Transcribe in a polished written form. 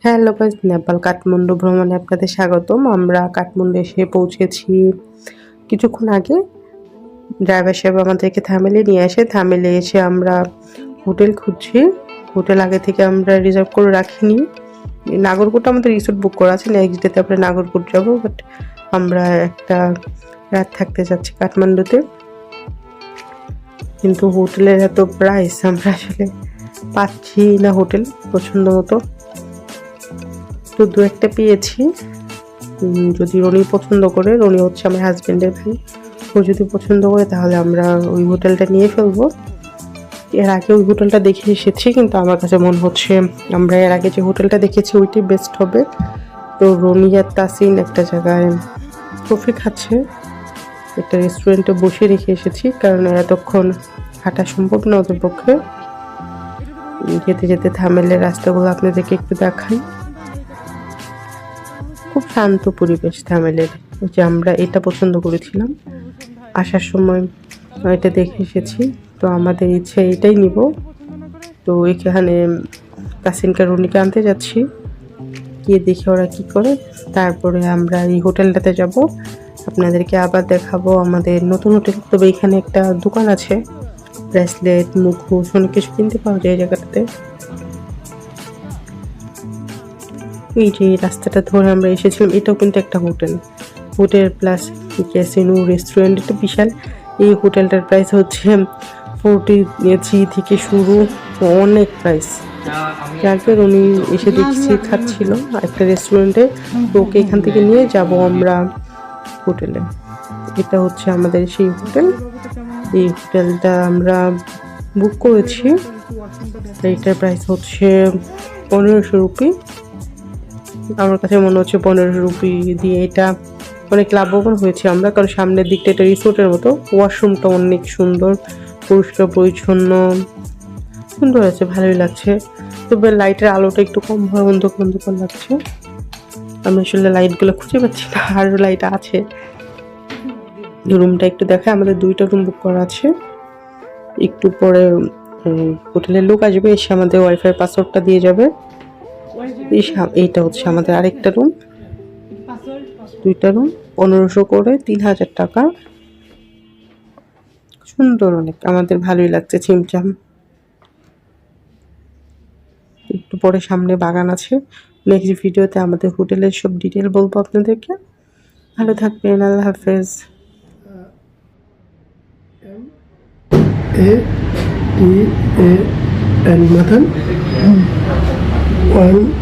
Hello guys, Nepal Kathmandu ভ্রমণে আপনাদের স্বাগতম। আমরা কাঠমান্ডু এসে পৌঁছেছি কিছুক্ষণ আগে। ড্রাইভার সাহেব আমাদেরকে থামেলে নিয়ে আসে। থামেলে এসে আমরা হোটেল খুঁজছি। হোটেল আগে থেকে আমরা রিজার্ভ করে রাখিনি। নাগরকোট আমাদের রিসোর্ট বুক করা আছে, নেক্সট ডেতে আমরা নাগরকোট যাবো। বাট আমরা একটা রাত থাকতে যাচ্ছি কাঠমান্ডুতে, কিন্তু হোটেলের এত প্রাইস আমরা আসলে পাচ্ছি না হোটেল পছন্দ মতো। তো দু একটা পেয়েছি, যদি রনি পছন্দ করে, রনি হচ্ছে আমার হাজব্যান্ডের ভাই, ও যদি পছন্দ করে তাহলে আমরা ওই হোটেলটা নিয়ে ফেলবো। এর আগে ওই হোটেলটা দেখে এসেছি, কিন্তু আমার কাছে মনে হচ্ছে আমরা এর আগে যে হোটেলটা দেখেছি ওইটাই বেস্ট হবে। তো রনি আর তাসিন একটা জায়গায় কফি খাচ্ছে, একটা রেস্টুরেন্টে বসে রেখে এসেছি, কারণ এতক্ষণ হাঁটা সম্ভব না ওদের পক্ষে। যেতে যেতে থামেলের রাস্তাগুলো আপনাদেরকে একটু দেখাই। খুব শান্ত পরিবেশ থামেলের। যে আমরা এটা পছন্দ করেছিলাম আসার সময়, এটা দেখে এসেছি, তো আমাদের ইচ্ছে এটাই নিব। তো এখানে তাসিনকে রনিকে আনতে যাচ্ছি, গিয়ে দেখি ওরা কি করে, তারপরে আমরা এই হোটেলটাতে যাব, আপনাদেরকে আবার দেখাবো আমাদের নতুন হোটেল। তবে এখানে একটা দোকান আছে, ব্রেসলেট, মুখোশ, অনেক কিছু কিনতে পাওয়া যায় এই জায়গাটাতে। এই যে রাস্তাটা ধরে আমরা এসেছিলাম, এটাও কিন্তু একটা হোটেল প্লাস ক্যাসিনো রেস্টুরেন্ট, এটা বিশাল। এই হোটেলটার প্রাইস হচ্ছে 40 থেকে শুরু, অনেক প্রাইস। যাকে উনি এসে দেখছি খাচ্ছিল একটা রেস্টুরেন্টে, তো ওকে এখান থেকে নিয়ে যাব আমরা হোটেলে। এটা হচ্ছে আমাদের সেই হোটেল। এই হোটেলটা আমরা বুক করেছি, এইটার প্রাইস হচ্ছে 1500 রুপি। আমার কাছে মনে হচ্ছে 1500 রুপি দিয়ে এটা অনেক লাভবান হয়েছে আমরা, কারণ সামনের দিকটা এটা রিসোর্টের মতো। ওয়াশরুমটা অনেক সুন্দর, পরিষ্কার পরিচ্ছন্ন, সুন্দর আছে, ভালোই লাগছে। তবে লাইটের আলোটা একটু কম হয়, অন্ধকার লাগছে। আমি আসলে লাইটগুলো খুঁজে পাচ্ছি না, আরও লাইট আছে। রুমটা একটু দেখায়, আমাদের 2টা রুম বুক করা আছে। একটু পরে হোটেলের লোক আসবে, এসে আমাদের ওয়াইফাই পাসওয়ার্ডটা দিয়ে যাবে। এইটা হচ্ছে আমাদের আরেকটা রুম। 2টা রুম 1500 করে, 3000 টাকা। সুন্দর অনেক, আমাদের ভালোই লাগছে, ছিমছাম। একটু পরে সামনে বাগান আছে। নেক্সট ভিডিওতে আমাদের হোটেলের সব ডিটেল বলবো আপনাদেরকে। ভালো থাকবেন, আল্লাহ হাফেজ। ATAN Matan 1